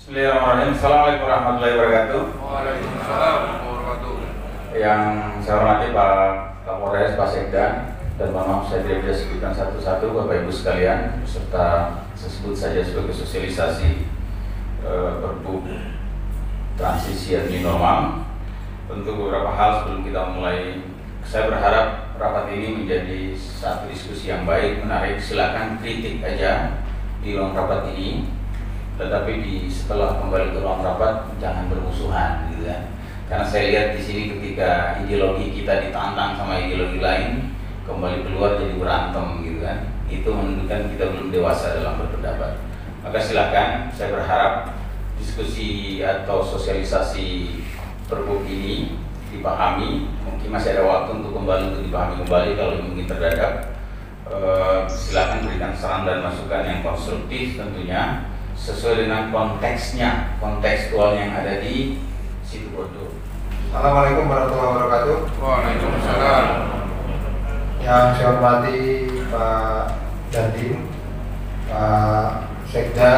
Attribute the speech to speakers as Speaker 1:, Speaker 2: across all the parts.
Speaker 1: Bismillahirrahmanirrahim. Assalamualaikum warahmatullahi wabarakatuh.
Speaker 2: Waalaikumsalam warahmatullahi wabarakatuh.
Speaker 1: Yang saya hormati Pak Kapolres, Pak Sekda, dan maaf saya tidak bisa sebutkan satu-satu Bapak Ibu sekalian, serta saya sebut saja sebagai sosialisasi Perbu transisi new normal. Tentu beberapa hal sebelum kita mulai, saya berharap rapat ini menjadi satu diskusi yang baik, menarik. Silakan kritik aja di ruang rapat ini, tetapi setelah kembali ke ruang rapat jangan bermusuhan, gitu kan? Karena saya lihat di sini ketika ideologi kita ditantang sama ideologi lain, kembali keluar jadi berantem, gitu kan? Itu menunjukkan kita belum dewasa dalam berpendapat. Maka silakan, saya berharap diskusi atau sosialisasi Perbu ini dipahami. Mungkin masih ada waktu untuk dipahami kembali kalau mungkin terdadak. Silakan berikan saran dan masukan yang konstruktif tentunya, sesuai dengan konteksnya, kontekstual yang ada di situ Bondo.
Speaker 3: Assalamualaikum warahmatullahi wabarakatuh.
Speaker 2: Waalaikumsalam.
Speaker 3: Yang saya hormati Pak Dandim, Pak Sekda,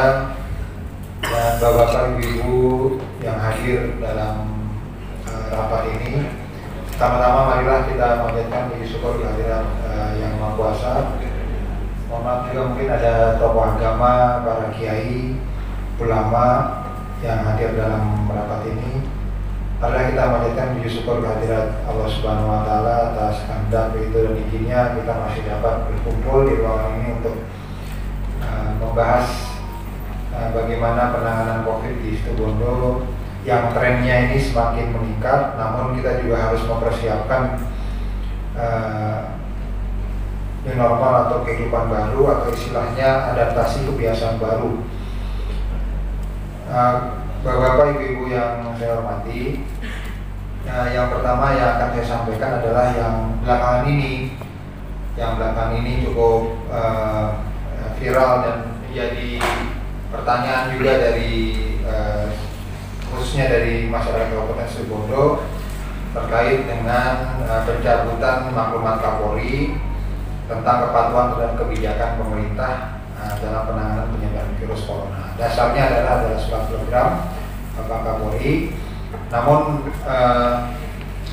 Speaker 3: dan Bapak Ibu yang hadir dalam rapat ini. Pertama-tama marilah kita panjatkan puji syukur kehadirat Yang Maha Kuasa. Mohon maaf juga mungkin ada tokoh agama, para kiai, ulama yang hadir dalam rapat ini. Marilah kita panjatkan puji syukur kehadirat Allah Subhanahu Wa Taala atas kehendak itu dan izinnya kita masih dapat berkumpul di ruangan ini untuk membahas bagaimana penanganan COVID di Situbondo yang trennya ini semakin meningkat, namun kita juga harus mempersiapkan new normal atau kehidupan baru, atau istilahnya adaptasi kebiasaan baru. Bapak-bapak, ibu-ibu yang saya hormati, yang pertama yang akan saya sampaikan adalah yang belakangan ini cukup viral dan menjadi pertanyaan juga dari khususnya dari masyarakat Kabupaten Situbondo terkait dengan pencabutan maklumat Kapolri tentang kepatuhan terhadap kebijakan pemerintah dalam penanganan penyebaran virus corona. Dasarnya adalah surat program Bapak Kapolri. Namun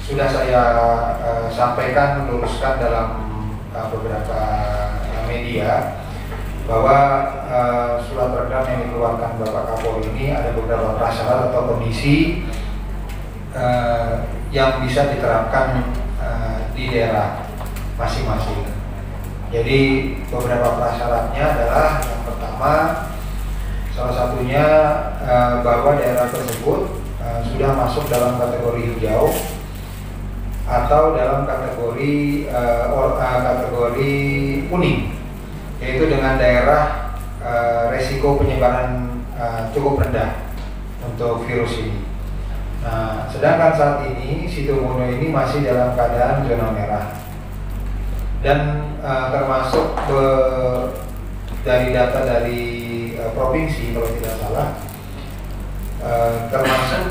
Speaker 3: sudah saya sampaikan, luruskan dalam beberapa media bahwa surat program yang dikeluarkan Bapak Kapolri ini ada beberapa prasyarat atau kondisi yang bisa diterapkan di daerah masing-masing. Jadi beberapa prasyaratnya adalah yang pertama, salah satunya bahwa daerah tersebut sudah masuk dalam kategori hijau atau dalam kategori kuning, yaitu dengan daerah resiko penyebaran cukup rendah untuk virus ini. Nah, sedangkan saat ini Situbondo ini masih dalam keadaan zona merah. Dan termasuk dari data dari provinsi kalau tidak salah, termasuk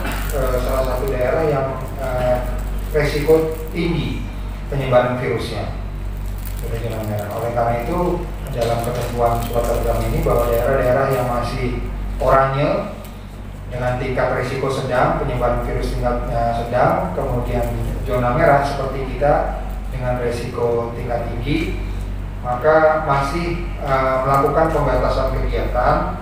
Speaker 3: salah satu daerah yang resiko tinggi penyebaran virusnya, zona merah. Oleh karena itu dalam ketentuan surat program ini bahwa daerah-daerah yang masih oranye dengan tingkat risiko sedang, penyebaran virus tingkatnya sedang, kemudian zona merah seperti kita dengan risiko tingkat tinggi, maka masih melakukan pembatasan kegiatan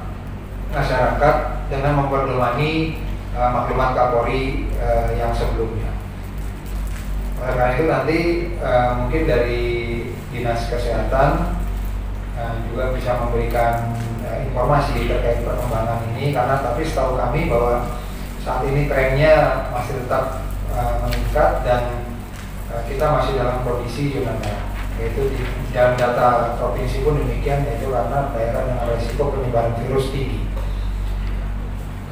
Speaker 3: masyarakat dengan memperdomani maklumat Kapolri yang sebelumnya. Oleh karena itu nanti mungkin dari Dinas Kesehatan juga bisa memberikan informasi terkait perkembangan ini, karena tapi setahu kami bahwa saat ini trennya masih tetap meningkat dan kita masih dalam kondisi zona merah, yaitu di dalam data provinsi pun demikian, yaitu karena daerah yang risiko penyebaran virus tinggi.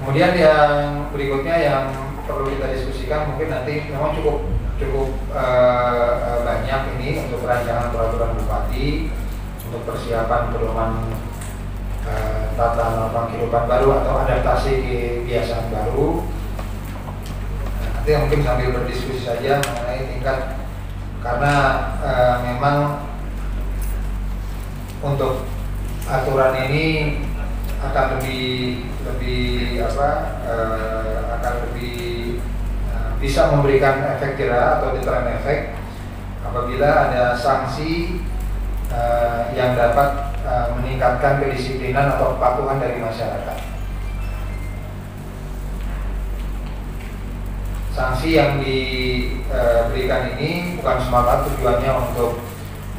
Speaker 3: Kemudian yang berikutnya yang perlu kita diskusikan, mungkin nanti memang cukup banyak ini untuk perancangan peraturan bupati untuk persiapan pedoman tata norma kehidupan baru atau adaptasi kebiasaan baru. Nanti mungkin sambil berdiskusi saja mengenai tingkat, karena memang untuk aturan ini akan lebih bisa memberikan efek jerah atau deterrent efek apabila ada sanksi yang dapat meningkatkan kedisiplinan atau kepatuhan dari masyarakat. Sanksi yang diberikan ini bukan semata tujuannya untuk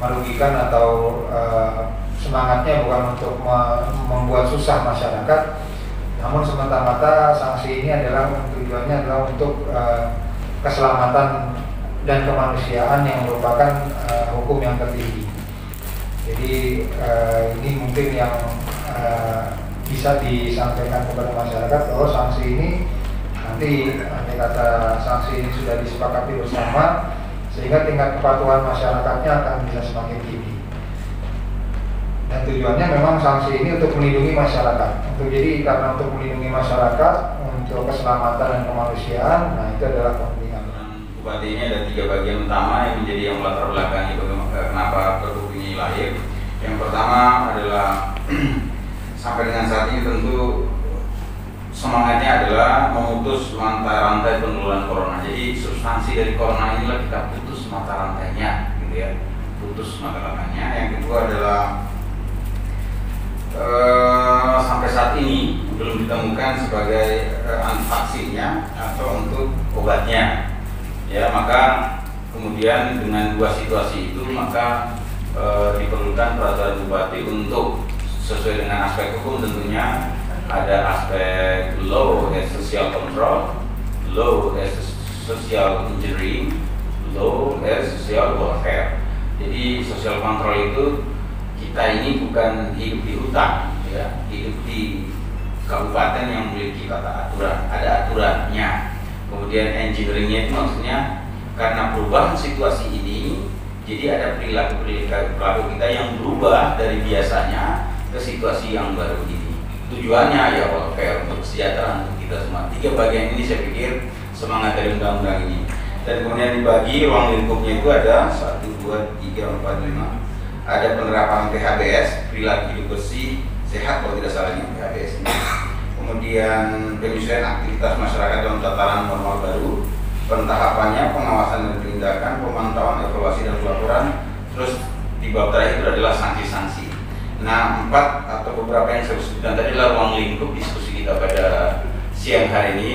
Speaker 3: merugikan atau semangatnya bukan untuk membuat susah masyarakat, namun semata-mata sanksi ini tujuannya adalah untuk keselamatan dan kemanusiaan yang merupakan hukum yang tertinggi. Jadi ini mungkin yang bisa disampaikan kepada masyarakat bahwa sanksi ini nanti kata sanksi ini sudah disepakati bersama sehingga tingkat kepatuhan masyarakatnya akan bisa semakin tinggi. Dan tujuannya memang sanksi ini untuk melindungi masyarakat. Karena untuk melindungi masyarakat, untuk keselamatan dan kemanusiaan, nah itu adalah kepentingan.
Speaker 1: Bupati ini ada 3 bagian utama yang menjadi yang latar belakangi kenapa Pergub ini lahir. Yang pertama adalah sampai dengan saat ini tentu semangatnya adalah memutus rantai penularan corona. Jadi substansi dari corona inilah kita putus mata rantainya, gitu ya. Putus mata rantainya. Yang kedua adalah sampai saat ini belum ditemukan sebagai vaksinnya atau untuk obatnya. Ya, maka kemudian dengan 2 situasi itu maka diperlukan peraturan bupati untuk sesuai dengan aspek hukum tentunya ada aspek law as social control, law as social engineering, law as social welfare. Jadi social control itu kita ini bukan hidup di hutan, ya, hidup di kabupaten yang memiliki tata aturan, ada aturannya. Kemudian engineeringnya itu maksudnya karena perubahan situasi ini, jadi ada perilaku kita yang berubah dari biasanya ke situasi yang baru ini. Tujuannya ya welfare, untuk kesejahteraan untuk kita semua. 3 bagian ini saya pikir semangat dari undang-undang ini. Dan kemudian dibagi ruang lingkupnya itu ada 1, 2, 3, 4, 5. Ada penerapan PHBS, perilaku hidup bersih, sehat kalau tidak salah ini PHBS ini. Kemudian penyesuaian aktivitas masyarakat dalam tataran normal baru, pentahapannya, pengawasan dan penindakan, pemantauan, evaluasi dan pelaporan. Terus di bab terakhir itu adalah sanksi-sanksi. Nah, 4 atau beberapa yang saya sebutkan tadi adalah ruang lingkup diskusi kita pada siang hari ini.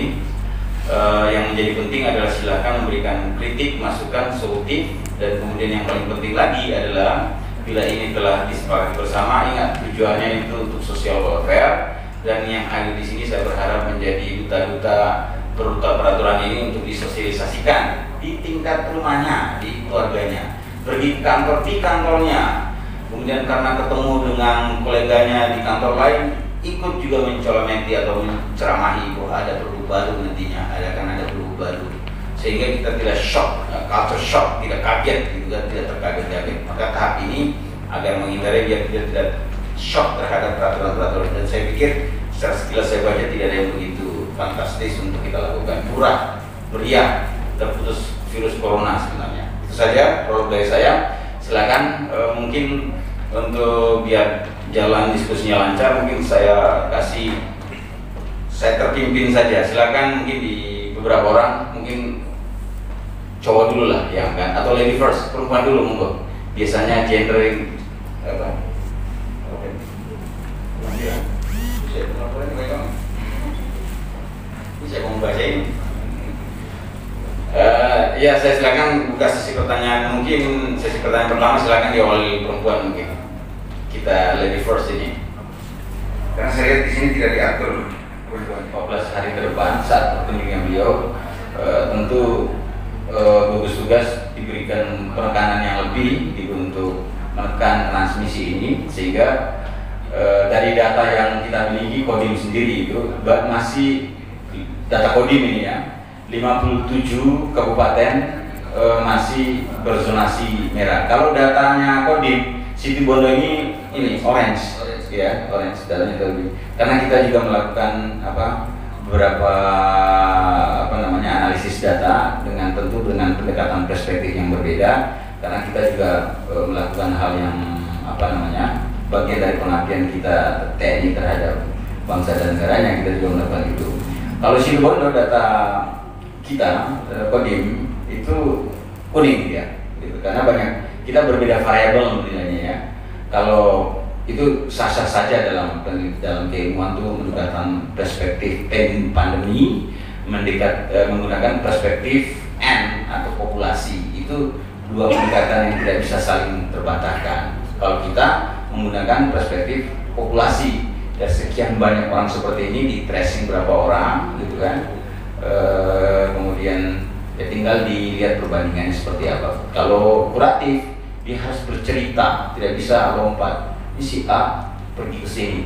Speaker 1: Yang menjadi penting adalah silakan memberikan kritik, masukan, solutif, dan kemudian yang paling penting lagi adalah bila ini telah disepakati bersama, ingat tujuannya itu untuk social welfare, dan yang hadir di sini saya berharap menjadi duta-duta peraturan ini untuk disosialisasikan di tingkat rumahnya, di keluarganya, pergi ke kantor, di kantornya, kemudian karena ketemu dengan koleganya di kantor lain, ikut juga mencolometi atau menceramahi bahwa ada produk baru nantinya, ada produk baru, sehingga kita tidak shock, culture shock, tidak kaget, gitu kan, tidak terkaget-kaget. Maka tahap ini agar menghindari biar kita tidak shock terhadap peraturan-peraturan. Dan saya pikir secara sekilas saya baca tidak ada yang begitu fantastis untuk kita lakukan. Murah, meriah, terputus virus corona sebenarnya. Itu saja prolog dari saya. Silakan mungkin untuk biar jalan diskusinya lancar, mungkin saya terpimpin saja. Silakan mungkin di beberapa orang, mungkin cowok dulu lah ya kan, atau lady first, perempuan dulu monggo. Biasanya gender apa? Oke. Saya mau baca ini. Ya, saya silakan buka sesi pertanyaan. Mungkin sesi pertanyaan pertama silakan diawali perempuan mungkin. Kita lady first ini. Karena saya lihat di sini tidak diatur 14 hari ke depan saat pertunjukan beliau. Tentu gugus tugas diberikan penekanan yang lebih untuk menekan transmisi ini, sehingga dari data yang kita miliki Kodim sendiri itu masih data Kodim ini ya, 57 kabupaten masih berzonasi merah. Kalau datanya Kodim, Situbondo ini orange ya, orange datanya lebih. Karena kita juga melakukan beberapa analisis data dengan tentu dengan pendekatan perspektif yang berbeda, karena kita juga melakukan hal yang bagian dari pengabdian kita TNI terhadap bangsa dan negaranya, kita juga melakukan itu. Kalau Situbondo data kita Kodim itu kuning ya, gitu. Karena banyak kita berbeda variabel nilainya ya. Kalau itu sah-sah saja dalam keilmuan itu mendekatkan perspektif pandemi, menggunakan perspektif N atau populasi. Itu dua pendekatan yang tidak bisa saling terbantahkan. Kalau kita menggunakan perspektif populasi, dari sekian banyak orang seperti ini di tracing berapa orang gitu kan, kemudian ya tinggal dilihat perbandingannya seperti apa. Kalau kuratif dia harus bercerita, tidak bisa lompat. Ini si A pergi ke sini,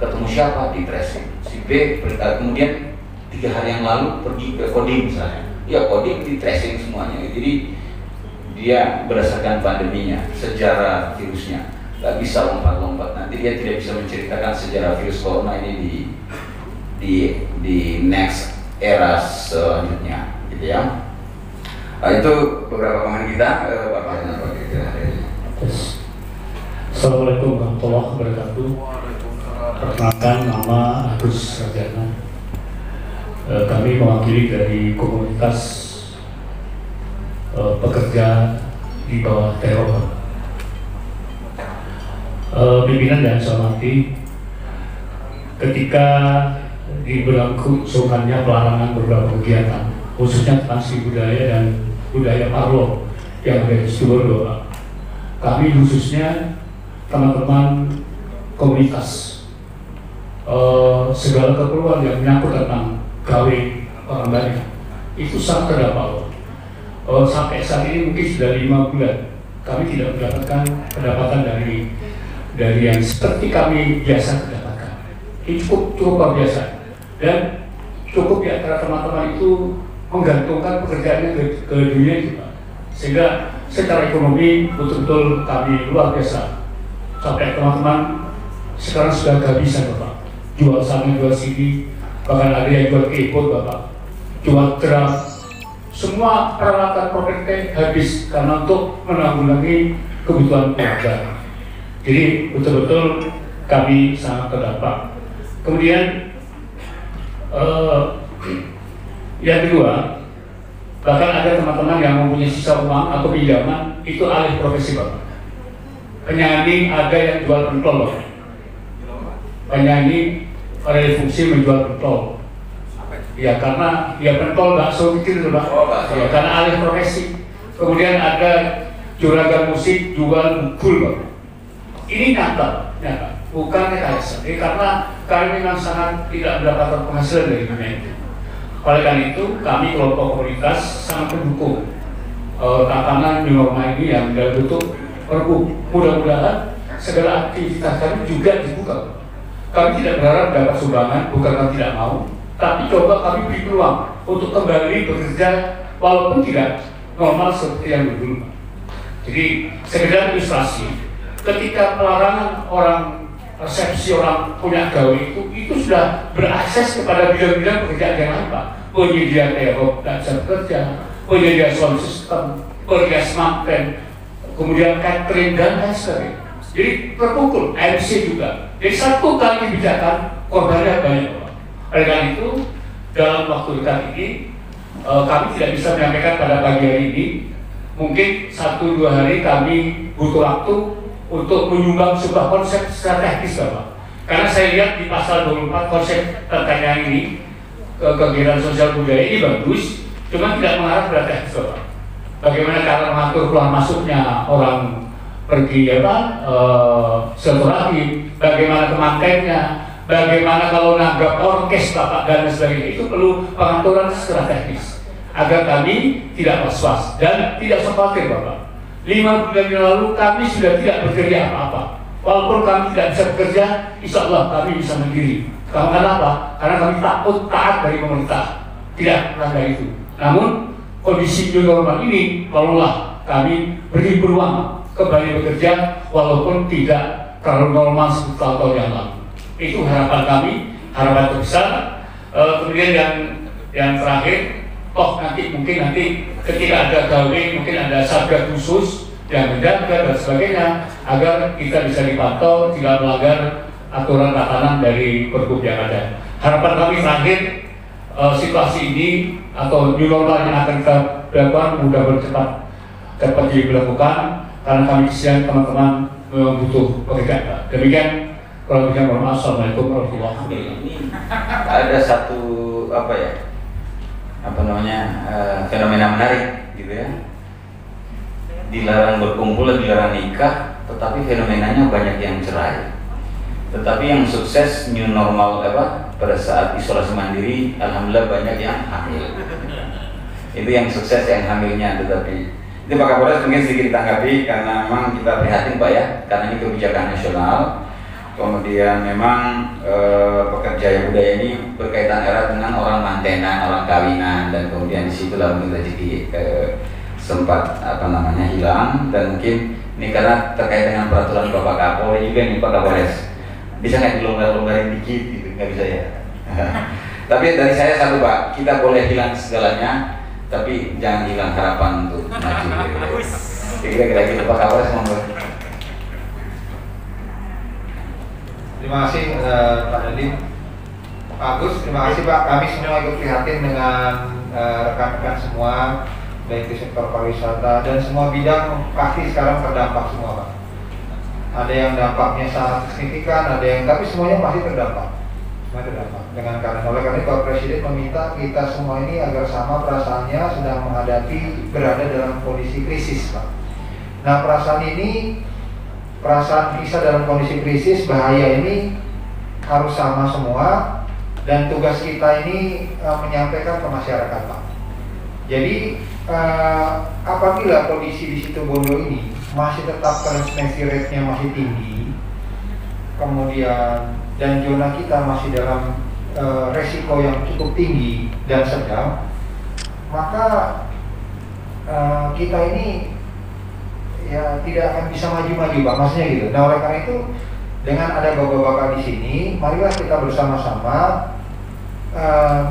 Speaker 1: ketemu siapa, di tracing. Si B kemudian 3 hari yang lalu pergi ke Kodim misalnya, ya Kodim di tracing semuanya. Jadi dia berdasarkan pandeminya, sejarah virusnya, nggak bisa lompat-lompat. Nanti dia tidak bisa menceritakan sejarah virus corona ini di next era selanjutnya, gitu ya. Nah, itu beberapa komen kita, Bapak dan Bapak kita.
Speaker 4: Assalamualaikum warahmatullahi wabarakatuh. Perkenalkan, nama Agus Rajana. Kami mewakili dari komunitas pekerja di bawah teror. Pimpinan yang saya hormati, ketika diberlangsungkannya pelarangan beberapa kegiatan, khususnya tentang seni budaya dan budaya Parlo yang ada di Situbondo, kami khususnya teman-teman komunitas segala keperluan yang menyangkut tentang gawe orang banyak itu sangat terdampak. Sampai saat ini mungkin sudah 5 bulan kami tidak mendapatkan pendapatan dari yang seperti kami biasa mendapatkan. Ini cukup luar biasa, dan cukup di antara teman-teman itu menggantungkan pekerjaannya ke dunia itu, Pak. Sehingga secara ekonomi betul-betul kami luar biasa. Sampai teman-teman sekarang sudah kehabisan, Bapak. Jual sana, jual sini, bahkan ada yang jual keyboard, Bapak. Jual drum, semua peralatan properti habis karena untuk menanggulangi kebutuhan keluarga. Jadi betul-betul kami sangat terdampak. Kemudian yang kedua, bahkan ada teman-teman yang mempunyai sisa uang atau pinjaman itu alih profesi, Bapak. Penyanyi ada yang jual pentol, Bapak. Penyanyi ada fungsi menjual pentol. Ya karena dia pentol bakso kecil, Pak. Ya, karena alih profesi. Kemudian ada juragan musik jual bukul, Pak. Ini nyata, bukan rekayasa. Karena kami memang sangat tidak mendapatkan penghasilan dari dunia itu. Oleh karena itu, kami kelompok komunitas sangat mendukung tatanan new normal ini yang dalam bentuk perpu. Mudah-mudahan segala aktivitas kami juga dibuka. Kami tidak berharap dapat sumbangan, bukan kami tidak mau, tapi coba kami beri peluang untuk kembali bekerja walaupun tidak normal seperti yang dulu. Jadi sekedar ilustrasi, ketika pelarangan orang resepsi orang punya gawe itu sudah berakses kepada bidang-bidang pekerjaan yang lain, Pak. Penyedia terop dan bisa bekerja, penyedia sound system, penyedia smartphone, kemudian catering dan lain sebagainya. Jadi terpukul, MC juga. Jadi satu kali kebijakan korbannya banyak, Pak. Oleh karena itu, dalam waktu dekat ini kami tidak bisa menyampaikan pada pagi hari ini. Mungkin 1-2 hari kami butuh waktu untuk menyumbang sebuah konsep strategis, Bapak. Karena saya lihat di pasal 24 konsep tentang yang ini, kegiatan sosial budaya ini bagus, cuma tidak mengarah pada teknis, Bapak. Bagaimana cara mengatur keluar masuknya orang pergi silaturahmi, bagaimana kemantennya, bagaimana kalau nanggap orkes, Bapak, dan sebagainya. Itu perlu pengaturan strategis agar kami tidak was-was dan tidak khawatir, Bapak. 5 bulan yang lalu kami sudah tidak bekerja apa-apa. Walaupun kami tidak bisa bekerja, insya Allah kami bisa mandiri. Karena apa? Karena kami takut taat dari pemerintah. Tidak karena itu. Namun kondisi new normal ini, kalaulah kami beri peluang kembali bekerja walaupun tidak terlalu normal seperti tahun yang lalu. Itu harapan kami, harapan terbesar. Kemudian yang terakhir, toh mungkin nanti ketika ada gawe, mungkin ada satgas khusus yang menjaga dan sebagainya agar kita bisa dipantau tidak melanggar aturan tatanan dari Pergub yang ada. Harapan kami terakhir, situasi ini atau new normal yang akan kita lakukan mudah dapat dilakukan, karena kami kesian teman-teman butuh pekerjaan. Demikian, kalau bisa mohon maaf. Assalamualaikum warahmatullahi wabarakatuh.
Speaker 1: Ini ada satu fenomena menarik gitu ya. Dilarang berkumpul, dilarang nikah, tetapi fenomenanya banyak yang cerai. Tetapi yang sukses new normal pada saat isolasi mandiri, alhamdulillah banyak yang hamil. Itu yang sukses, yang hamilnya. Tetapi itu Pak Kapolres mungkin sedikit ditanggapi, karena memang kita prihatin Pak ya, karena ini kebijakan nasional. Kemudian memang pekerja budaya ini berkaitan erat dengan orang mantenan, orang kawinan, dan kemudian disitulah mungkin rezeki sempat hilang. Dan mungkin ini karena terkait dengan peraturan Bapak Kapolri juga nih Pak Kapolres, bisa nggak dilonggar-longgarin dikit gitu, nggak bisa ya. Tapi dari saya satu Pak, kita boleh hilang segalanya, tapi jangan hilang harapan untuk maju. Kira-kira gitu Pak Kapolres, monggo.
Speaker 3: Terima kasih Pak Nadiem. Pak Agus, terima kasih Pak. Kami semua ikut prihatin dengan rekan-rekan semua, baik di sektor pariwisata dan semua bidang pasti sekarang terdampak semua Pak. Ada yang dampaknya sangat signifikan, ada yang tapi semuanya pasti terdampak. Semua terdampak. Oleh karena itu Pak Presiden meminta kita semua ini agar sama perasaannya sedang berada dalam kondisi krisis Pak. Nah, perasaan bisa dalam kondisi krisis bahaya ini harus sama semua, dan tugas kita ini menyampaikan ke masyarakat Pak. Jadi apabila kondisi di Situbondo ini masih tetap transmisi rate-nya masih tinggi, kemudian dan zona kita masih dalam resiko yang cukup tinggi dan sedang, maka kita ini ya tidak akan bisa maju-maju Pak, maksudnya gitu. Nah, oleh karena itu dengan ada bapak-bapak di sini, marilah kita bersama-sama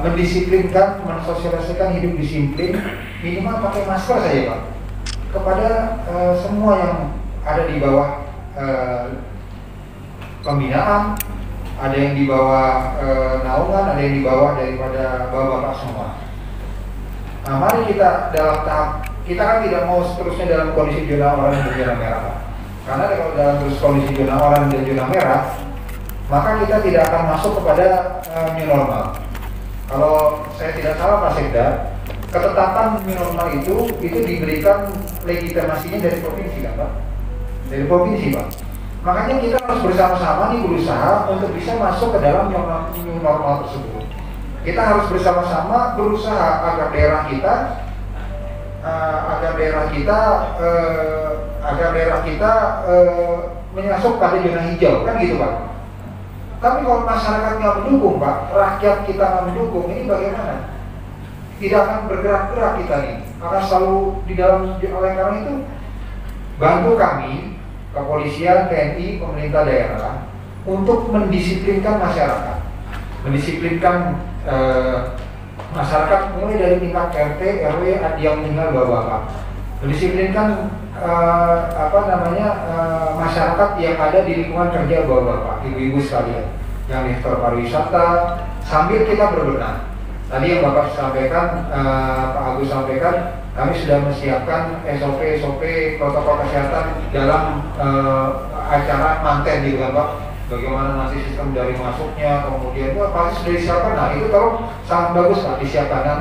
Speaker 3: mendisiplinkan, mensosialisasikan hidup disiplin, minimal pakai masker saja Pak, kepada semua yang ada di bawah pembinaan, ada yang di bawah naungan, ada yang di bawah daripada bapak-bapak semua. Nah, mari kita dalam tahap, kita kan tidak mau seterusnya dalam kondisi zona oranye dan zona merah Pak. Karena kalau dalam kondisi zona oranye dan zona merah, maka kita tidak akan masuk kepada new normal. Kalau saya tidak salah Pak Sekda, ketetapan new normal itu diberikan legitimasinya dari provinsi kan Pak? Dari provinsi Pak. Makanya kita harus bersama-sama nih berusaha untuk bisa masuk ke dalam new normal tersebut. Kita harus bersama-sama berusaha agar daerah kita menyasuk pada zona hijau, kan gitu Pak. Tapi kalau masyarakat nggak mendukung Pak, rakyat kita nggak mendukung, ini bagaimana? Tidak akan bergerak-gerak kita nih, akan selalu di dalam. Oleh karena itu bantu kami, kepolisian, TNI, pemerintah daerah untuk mendisiplinkan masyarakat, masyarakat mulai dari tingkat RT, RW, yang tinggal bapak-bapak, mendisiplinkan masyarakat yang ada di lingkungan kerja bapak-bapak, ibu-ibu sekalian yang di sektor pariwisata, sambil kita berbenah. Tadi yang Bapak sampaikan, Pak Agus sampaikan, kami sudah menyiapkan SOP protokol kesehatan dalam acara manten di Pak. Bagaimana nanti sistem dari masuknya, kemudian itu pasti sudah disiapkan. Nah, itu kalau sangat bagus Pak disiapkan. Nah,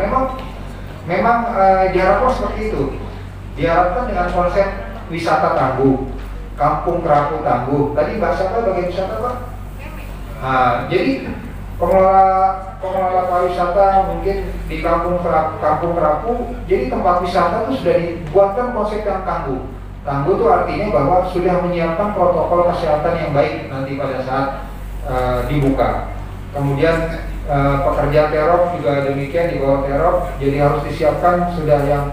Speaker 3: memang diharapkan seperti itu. Diharapkan dengan konsep wisata tangguh, kampung kerapu tangguh. Tadi Mbak siapa bagian wisata Pak? Nah, jadi pengelola pariwisata mungkin di kampung kerapu, jadi tempat wisata itu sudah dibuatkan konsep yang tangguh. Tangguh itu artinya bahwa sudah menyiapkan protokol kesehatan yang baik nanti pada saat dibuka. Kemudian pekerja terop juga demikian, di bawah terop, jadi harus disiapkan sudah yang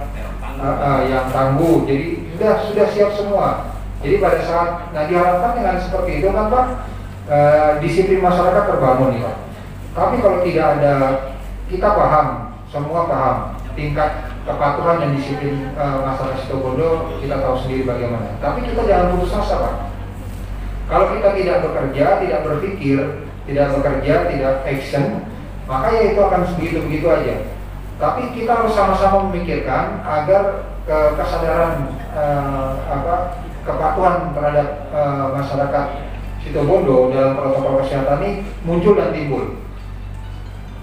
Speaker 3: tangguh. Jadi sudah siap semua. Jadi pada saat diharapkan dengan seperti itu kan Pak, disiplin masyarakat terbangun nih Pak. Tapi kalau tidak ada, kita paham, semua paham tingkat kepatuhan dan disiplin masyarakat Situbondo, kita tahu sendiri bagaimana. Tapi kita jangan putus asa Pak. Kalau kita tidak bekerja, tidak berpikir, tidak bekerja, tidak action, maka ya itu akan begitu-begitu aja. Tapi kita harus sama-sama memikirkan agar kesadaran kepatuhan terhadap masyarakat Situbondo dalam protokol kesehatan ini muncul dan timbul.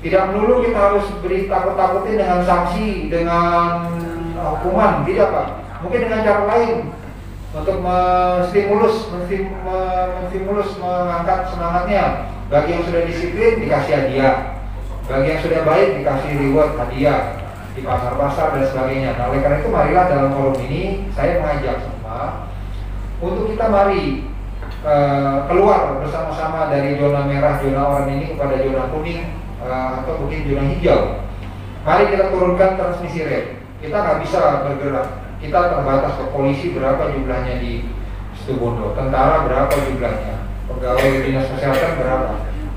Speaker 3: Tidak melulu kita harus beri takut-takutin dengan sanksi, dengan hukuman, tidak Pak. Mungkin dengan cara lain untuk menstimulus, mengangkat semangatnya. Bagi yang sudah disiplin dikasih hadiah, bagi yang sudah baik dikasih reward hadiah di pasar-pasar dan sebagainya. Nah, oleh karena itu marilah dalam forum ini saya mengajak semua untuk kita mari keluar bersama-sama dari zona merah, zona oranye ini kepada zona kuning atau mungkin zona hijau. Mari kita turunkan transmisi rate. Kita nggak bisa bergerak. Kita terbatas ke polisi berapa jumlahnya di Situbondo, tentara berapa jumlahnya, pegawai dinas kesehatan berapa.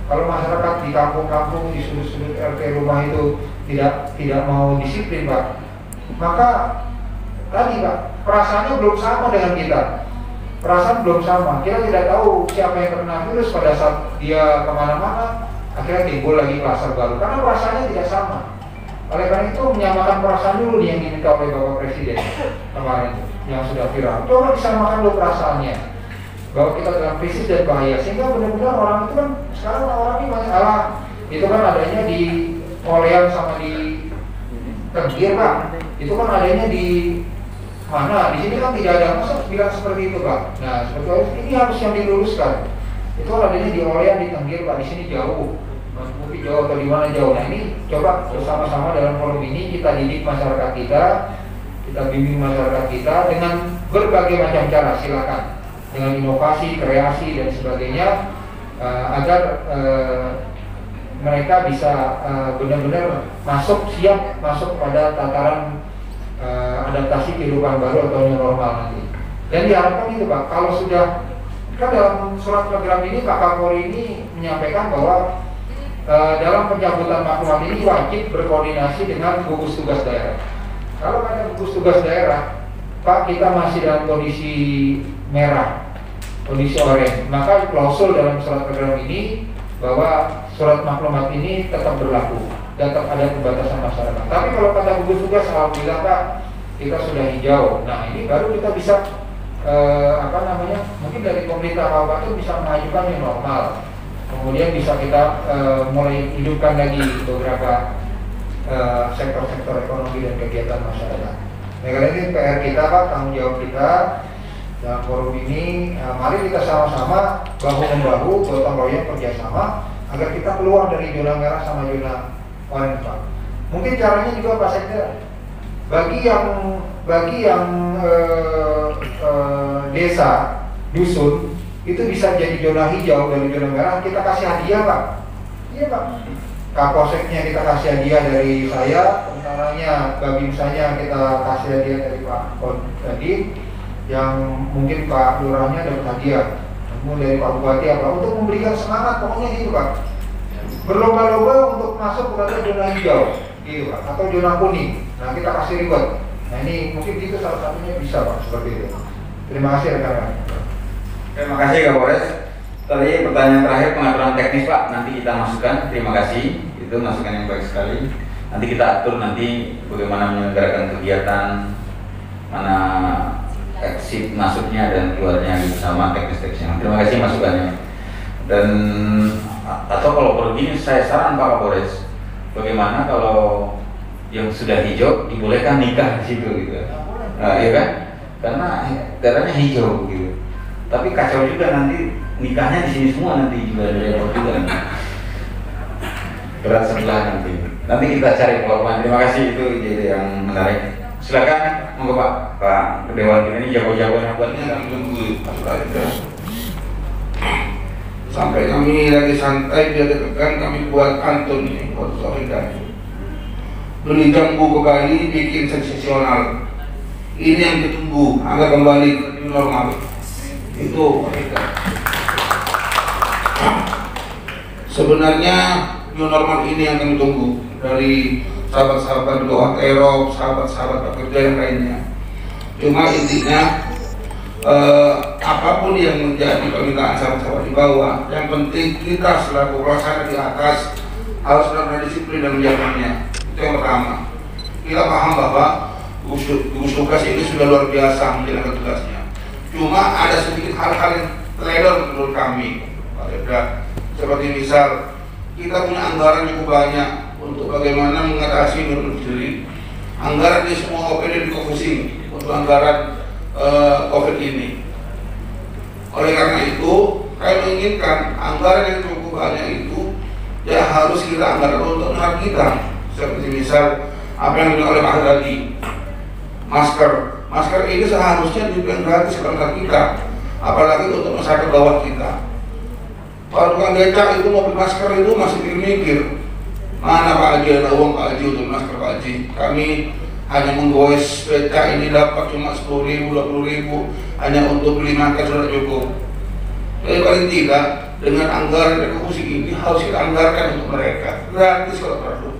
Speaker 3: Kalau masyarakat di kampung-kampung, di sudut-sudut RT rumah itu tidak mau disiplin Pak, maka tadi Pak, perasaannya belum sama dengan kita. Perasaan belum sama, kita tidak tahu siapa yang terkena virus pada saat dia kemana-mana, akhirnya timbul lagi kluster baru, karena perasaannya tidak sama. Oleh karena itu menyamakan perasaan dulu nih yang diminta oleh Bapak Presiden kemarin yang sudah viral. Coba disamakan dulu perasaannya bahwa kita dalam krisis dan bahaya, sehingga benar-benar orang itu kan sekarang orang ini banyak itu kan adanya di Olean sama di Tenggir Pak, itu kan adanya di mana, di sini kan tidak ada, masa bilang seperti itu Pak. Nah seperti itu, ini harus yang diluruskan. Itu kan adanya di Olean, di Tenggir Pak, di sini jauh, mungkin jauh atau di mana jauh. Nah ini coba bersama-sama dalam forum ini kita didik masyarakat kita bimbing masyarakat kita dengan berbagai macam cara, silakan dengan inovasi, kreasi dan sebagainya agar mereka bisa benar-benar siap masuk pada tataran adaptasi kehidupan baru atau new normal nanti. Dan diharapkan itu Pak, kalau sudah kan dalam surat program ini Pak Kapolri ini menyampaikan bahwa dalam pencabutan maklumat ini wajib berkoordinasi dengan gugus tugas daerah. Kalau ada gugus tugas daerah, Pak, kita masih dalam kondisi merah, kondisi oranye, maka klausul dalam surat program ini bahwa surat maklumat ini tetap berlaku, tetap ada pembatasan masyarakat. Tapi kalau kata gugus tugas, alhamdulillah Pak, kita sudah hijau. Nah ini baru kita bisa mungkin dari pemerintah kabupaten bisa mengajukan yang normal. Kemudian bisa kita mulai hidupkan lagi beberapa sektor-sektor ekonomi dan kegiatan masyarakat. Nah, karena ini PR kita Pak, tanggung jawab kita dalam forum ini. Mari kita sama-sama bahu-membahu, gotong royong kerjasama agar kita keluar dari zona merah sama zona oranye Pak. Mungkin caranya juga Pak Sekda, bagi yang desa, dusun itu bisa jadi zona hijau dari zona merah, kita kasih hadiah Pak. Iya Pak. Kapolseknya kita kasih hadiah dari saya, tentaranya, babinsanya kita kasih hadiah dari Pak tadi, yang mungkin Pak Lurahnya dapat hadiah, kemudian dari Pak Bupati apa, untuk memberikan semangat, pokoknya gitu Pak. Berlomba-lomba untuk masuk kepada zona hijau, gitu Pak, atau zona kuning. Nah kita kasih reward. Nah ini mungkin itu salah satunya bisa Pak, seperti itu. Terima kasih rekan-rekan.
Speaker 1: Terima kasih Kapolres. Tadi pertanyaan terakhir pengaturan teknis Pak, nanti kita masukkan. Terima kasih, itu masukan yang baik sekali. Nanti kita atur nanti bagaimana menyelenggarakan kegiatan, mana exit masuknya dan keluarnya bersama teknis-teknisnya. Terima kasih masukannya. Dan atau kalau perlu gini, saya saran Pak Kapolres, bagaimana kalau yang sudah hijau dibolehkan nikah di situ gitu. Nah, ya kan? Karena daerahnya hijau gitu. Tapi kacau juga nanti nikahnya di sini semua nanti juga ada repot juga nanti. Berat sebelah nanti. Nanti kita cari peluang. Terima kasih, itu ide yang menarik. Silakan, monggo Pak Dewan ini jago-jago yang buat kita
Speaker 2: tunggu sampai kami lagi santai dia dekatkan, kami buat Anton ini buat solidar. Beli jambu ke Bali, bikin sensasional. Ini yang ditunggu agar kembali ke normal. Itu mereka. Sebenarnya new normal ini yang kami tunggu dari sahabat-sahabat doa Eropa, sahabat-sahabat pekerja yang lainnya. Cuma intinya apapun yang menjadi permintaan sahabat-sahabat di bawah, yang penting kita selaku pelaksana di atas harus benar-benar disiplin dan menjalannya. Itu yang pertama. Kita paham bahwa gugus tugas ini sudah luar biasa menjalankan tugasnya. Cuma ada sedikit hal-hal yang teledor menurut kami, Pak Lebda. Seperti misal kita punya anggaran cukup banyak untuk bagaimana mengatasi menurut diri. Anggaran di semua OPD difocusing untuk anggaran COVID ini. Oleh karena itu, kami menginginkan anggaran yang cukup banyak itu ya harus kita anggarkan untuk hal kita. Seperti misal apa yang dibilang oleh Pak tadi, masker ini seharusnya diberikan gratis kepada kita, apalagi untuk masyarakat bawah kita. Kalau tukang becak itu mobil masker itu masih mikir mana Pak Haji, ada uang Pak Haji untuk masker Pak Haji. Kami hanya menggoes becak ini dapat cuma 10.000, 20.000 hanya untuk beli makan sudah cukup. Jadi paling tidak dengan anggaran eksekusi ini harus kita anggarkan untuk mereka gratis kalau perlu.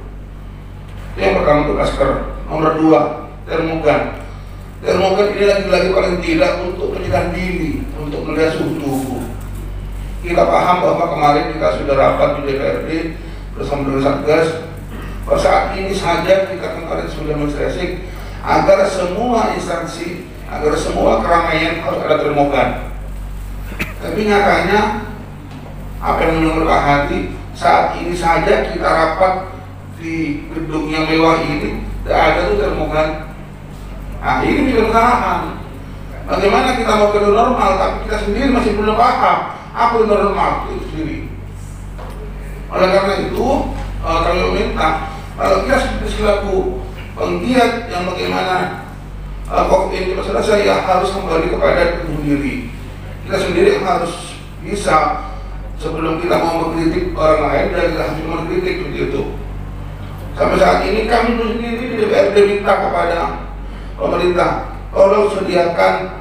Speaker 2: Itu yang pertama untuk masker. Nomor 2, termogan. Termogan ini lagi-lagi paling tidak untuk pencegahan dini, untuk melihat suhu tubuh. Kita paham bahwa kemarin kita sudah rapat di DPRD bersama dengan Satgas. Pada saat ini saja kita kemarin sudah men-stressing agar semua instansi, agar semua keramaian harus ada termogan. Tapi nyatanya apa yang menurut Pak Hadi, saat ini saja kita rapat di gedung yang mewah ini tidak ada tuh termogan. Nah ini kesalahan. Bagaimana kita mau ke normal tapi kita sendiri masih belum paham apa yang normal itu sendiri. Oleh karena itu kami meminta kalau kita selaku penggiat yang bagaimana COVID ini cepat selesai ya harus kembali kepada diri. Kita sendiri harus bisa sebelum kita mau mengkritik orang lain dan kita harus mengkritik begitu. Sampai saat ini kami sendiri di DPRD minta kepada pemerintah tolong sediakan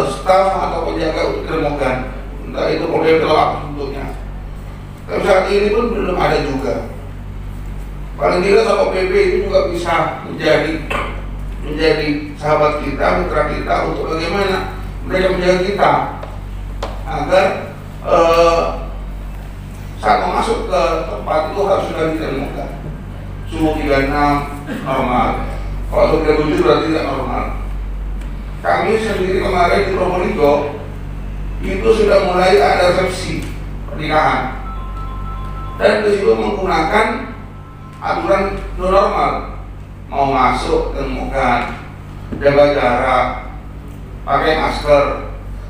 Speaker 2: staf atau penjaga untuk termogan, entah itu program pelawak bentuknya. Tapi saat ini pun belum ada juga. Paling tidak Satpol PP itu juga bisa menjadi sahabat kita, mitra kita untuk bagaimana mereka menjaga kita agar saat mau masuk ke tempat itu harus sudah ditemukan suhu 36 normal. Kalau suhu 37 berarti tidak normal. Kami sendiri kemarin di Probolinggo itu sudah mulai ada resepsi pernikahan dan di situ menggunakan aturan normal, mau masuk temukan, jaga jarak, pakai masker,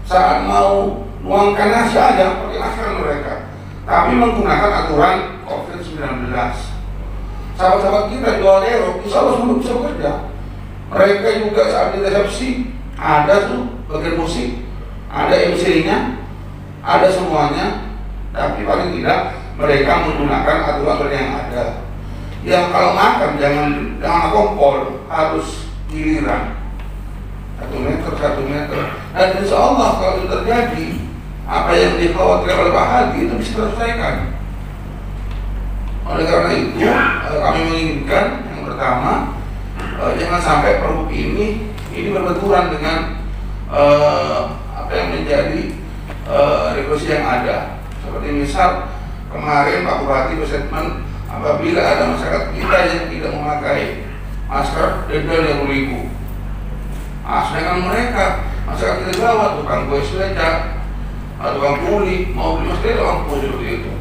Speaker 2: saat mau nuangkan nasi aja pakai masker mereka, tapi menggunakan aturan COVID-19. Sahabat-sahabat kita di Walero, insya Allah semua bisa bekerja. Mereka juga saat di resepsi ada tuh bagian musik, ada MC-nya, ada semuanya, tapi paling tidak mereka menggunakan aturan yang ada. Yang kalau makan jangan kompol, harus giliran 1 meter. Dan insya Allah kalau itu terjadi, apa yang dikhawatirkan oleh Pak Hadi itu bisa terselesaikan. Oleh karena itu kami menginginkan yang pertama jangan sampai Pergub ini berbenturan dengan apa yang menjadi regulasi yang ada. Seperti misal kemarin Pak Bupati berstatement apabila ada masyarakat kita yang tidak memakai masker denda 20.000. Sedangkan mereka masyarakat kita di bawah, tukang kue sepeda, tukang kuli, mau beli masker tukang kuli seperti itu.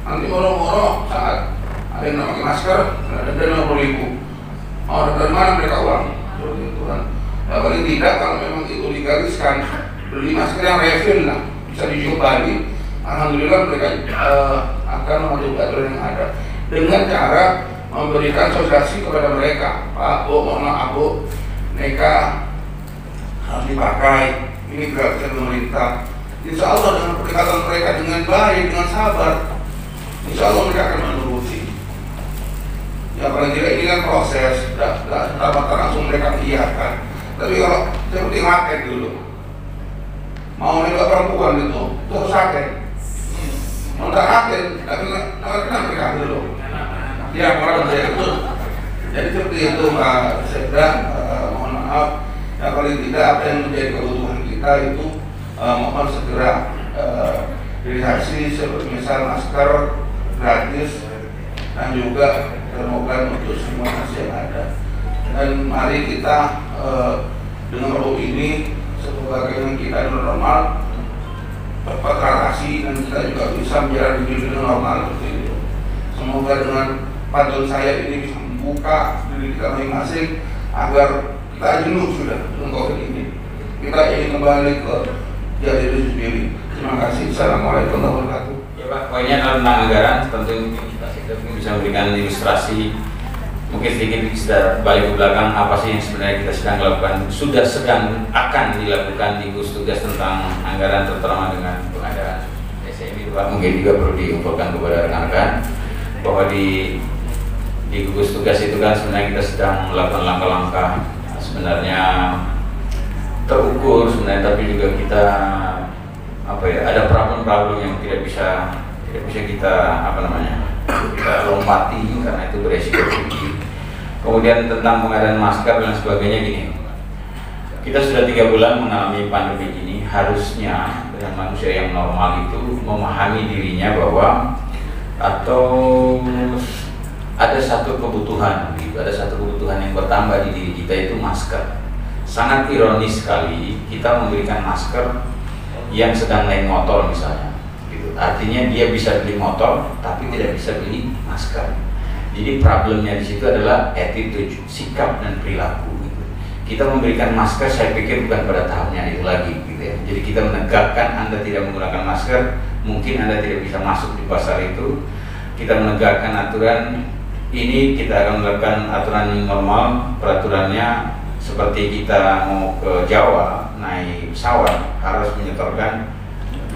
Speaker 2: Nanti moro-moro saat ada yang pakai masker denda 50.000. Mau dari mana mereka uang? Seperti itu kan. Ya, paling tidak kalau memang itu digariskan beli masker yang refill lah, bisa dijual balik. Alhamdulillah mereka akan mematuhi aturan yang ada dengan cara memberikan sosialisasi kepada mereka. Pak, Bu, mohon maaf Bu, mereka harus dipakai. Ini gratisan pemerintah. Insya Allah dengan pendekatan mereka dengan baik, dengan sabar, insya Allah mereka akan menuruti. Ya paling tidak ini kan proses, tidak dapat langsung mereka mengiyakan. Tapi kalau seperti ngaten dulu, mau nembak perempuan itu harus ngaten. Mentah ngaten, tapi kenapa mereka dulu? Ya orang saya itu. Jadi seperti itu Pak Sekda, mohon maaf. Nah kalau tidak, apa yang menjadi kebutuhan kita itu mohon segera realisasi seperti misal masker gratis dan juga termogan untuk semua nasi yang ada. Dan mari kita dengan roh ini sebagai yang kita normal dapat teratasi dan kita juga bisa menjalani hidup dengan normal seperti itu. Semoga dengan pantun saya ini bisa membuka diri kita masing-masing agar kita jenuh sudah dengan COVID ini. Kita ingin kembali ke jati diri sendiri. Terima kasih. Assalamualaikum warahmatullahi wabarakatuh.
Speaker 1: Ya Pak, poinnya tentang anggaran, tentu kita bisa memberikan ilustrasi. Mungkin sedikit kita balik ke belakang apa sih yang sebenarnya kita sedang lakukan, akan dilakukan di gugus tugas tentang anggaran, terutama dengan pengadaan SMI. Pak, mungkin juga perlu diinfokan kepada rekan-rekan bahwa di gugus tugas itu kan sebenarnya kita sedang melakukan langkah-langkah sebenarnya terukur sebenarnya, tapi juga kita ada problem-problem yang tidak bisa kita kita lompati karena itu beresiko tinggi. Kemudian tentang pengadaan masker dan sebagainya gini, kita sudah 3 bulan mengalami pandemi ini, harusnya dengan manusia yang normal itu memahami dirinya bahwa atau ada satu kebutuhan yang bertambah di diri kita, itu masker. Sangat ironis sekali kita memberikan masker yang sedang naik motor misalnya, gitu. Artinya dia bisa beli motor tapi tidak bisa beli masker. Jadi problemnya di situ adalah attitude, sikap dan perilaku. Gitu. Kita memberikan masker, saya pikir bukan pada tahapnya itu lagi, gitu ya. Jadi kita menegakkan Anda tidak menggunakan masker, mungkin Anda tidak bisa masuk di pasar itu. Kita menegakkan aturan ini, kita akan melakukan aturan yang normal. Peraturannya seperti kita mau ke Jawa naik pesawat harus menyetorkan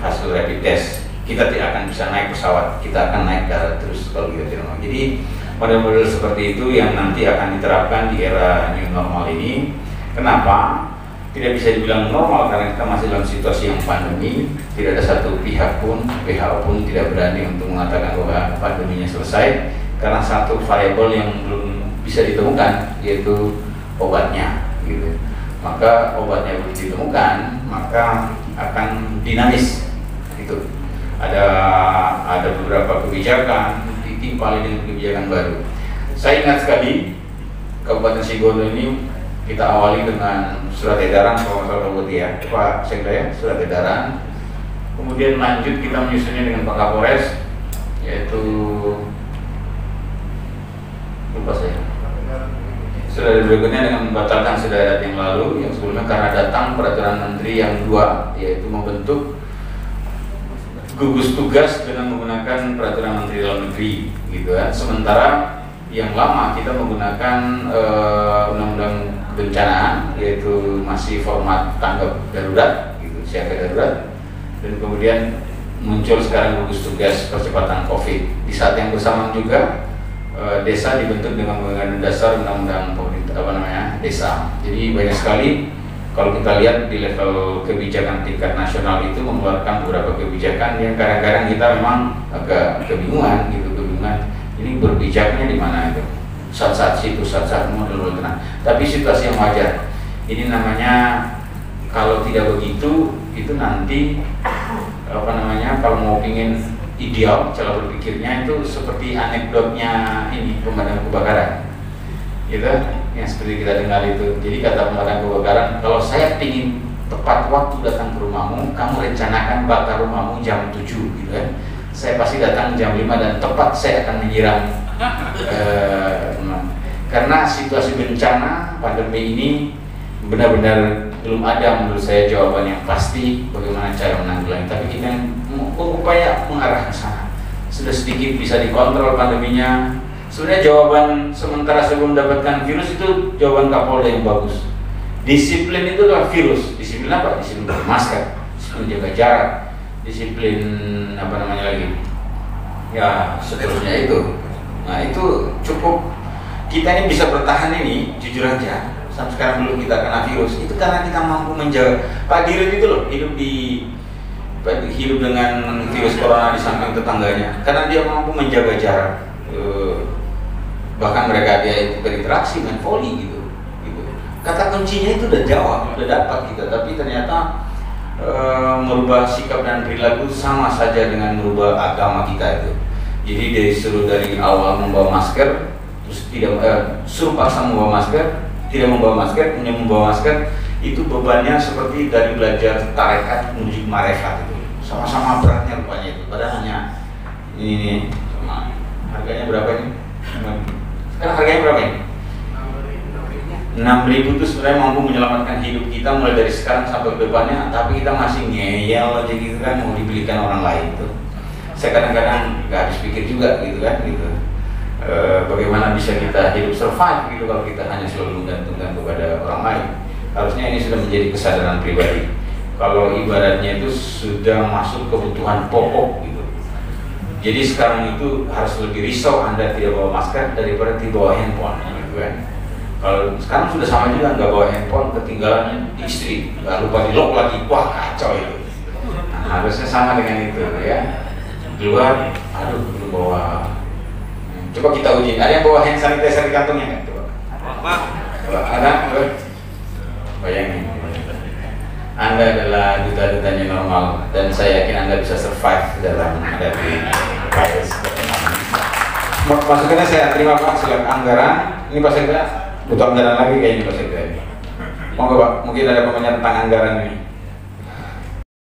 Speaker 1: hasil rapid test. Kita tidak akan bisa naik pesawat, kita akan naik darat terus kalau kita tidak mau. Jadi model-model seperti itu yang nanti akan diterapkan di era new normal ini. Kenapa? Tidak bisa dibilang normal karena kita masih dalam situasi yang pandemi. Tidak ada satu pihak pun, WHO pun tidak berani untuk mengatakan bahwa pandeminya selesai karena satu variabel yang belum bisa ditemukan, yaitu obatnya, gitu. Maka obatnya belum ditemukan, maka akan dinamis, gitu. Ada beberapa kebijakan ditimpali dengan kebijakan baru. Saya ingat sekali Kabupaten Sibolga ini kita awali dengan surat edaran, kalau nggak ya, Pak Sekda ya, surat edaran. Kemudian lanjut kita menyusunnya dengan Pak Kapolres, yaitu lupa saya. Sudah berikutnya dengan membatalkan sudah yang lalu, yang sebelumnya karena datang peraturan menteri yang 2, yaitu membentuk gugus tugas dengan menggunakan peraturan menteri dalam negeri, gitu kan. Sementara yang lama kita menggunakan undang-undang kebencanaan, yaitu masih format tanggap darurat, gitu, siaga darurat, dan kemudian muncul sekarang gugus tugas percepatan COVID. Di saat yang bersamaan juga desa dibentuk dengan menggunakan dasar undang-undang desa. Jadi banyak sekali kalau kita lihat di level kebijakan tingkat nasional itu mengeluarkan beberapa kebijakan yang kadang-kadang kita memang agak kebingungan, gitu, ini berbijaknya di mana itu, saat-saat situ, saat-saat model tenang. Tapi situasi yang wajar. Ini namanya kalau tidak begitu itu nanti kalau mau pingin ideal cara berpikirnya itu seperti anekdotnya ini pemadam kebakaran, gitu, yang seperti kita dengar itu. Jadi kata pemadam kebakaran, kalau saya ingin tepat waktu datang ke rumahmu, kamu rencanakan bakar rumahmu jam 7, gitu kan. Saya pasti datang jam 5 dan tepat saya akan menyiram. Karena situasi bencana pandemi ini benar-benar belum ada menurut saya jawaban yang pasti bagaimana cara menanggulangi. Tapi kita berupaya mengarah ke sana. Sudah sedikit bisa dikontrol pandeminya. Sebenarnya jawaban sementara sebelum mendapatkan virus itu jawaban Kapolda yang bagus. Disiplin itu adalah virus. Disiplin apa? Disiplin bermasker, disiplin jaga jarak, disiplin lagi. Ya seterusnya itu. Nah itu cukup. Kita ini bisa bertahan ini jujur aja sampai sekarang belum kita kena virus itu karena kita mampu menjaga. Pak Dirut itu loh hidup dengan virus corona di samping tetangganya karena dia mampu menjaga jarak. Bahkan mereka dia berinteraksi main volley gitu. kata kuncinya itu udah jawab, udah dapat kita, tapi ternyata merubah sikap dan perilaku sama saja dengan merubah agama kita itu. Jadi disuruh dari awal membawa masker, terus tidak suruh paksa membawa masker, tidak membawa masker, punya membawa masker, itu bebannya seperti dari belajar tarekat menuju marifat itu, sama-sama beratnya rupanya itu. Padahal hanya ini harganya berapa ini? Sekarang harganya berapa ini? 6.000 itu sebenarnya mampu menyelamatkan hidup kita mulai dari sekarang sampai ke depannya, tapi kita masih ngeyel aja gitu kan, mau dibelikan orang lain tuh. Saya kadang-kadang nggak habis pikir juga gitu kan, gitu. Bagaimana bisa kita hidup survive gitu kalau kita hanya selalu menggantungkan kepada orang lain. Harusnya ini sudah menjadi kesadaran pribadi. Kalau ibaratnya itu sudah masuk kebutuhan pokok gitu. Jadi sekarang itu harus lebih risau Anda tidak bawa masker daripada tidak bawa handphone gitu kan. Kalau sekarang sudah sama juga, nggak bawa handphone, ketinggalan istri, nggak lupa di lock lagi, wah kacau itu. Nah, harusnya sama dengan itu ya. Di luar, aduh, belum bawa. Coba kita uji. Ada yang bawa hand sanitizer di kantongnya nggak? Coba. Ada? Bayangin. Anda adalah duta-dutanya normal dan saya yakin Anda bisa survive dalam menghadapi virus. Masukannya saya terima Pak, silakan anggaran. Ini Pak Sekda. Butuh anggaran lagi kayaknya Pak Sekda. Monggo Pak, mungkin ada komentar tentang anggaran ini.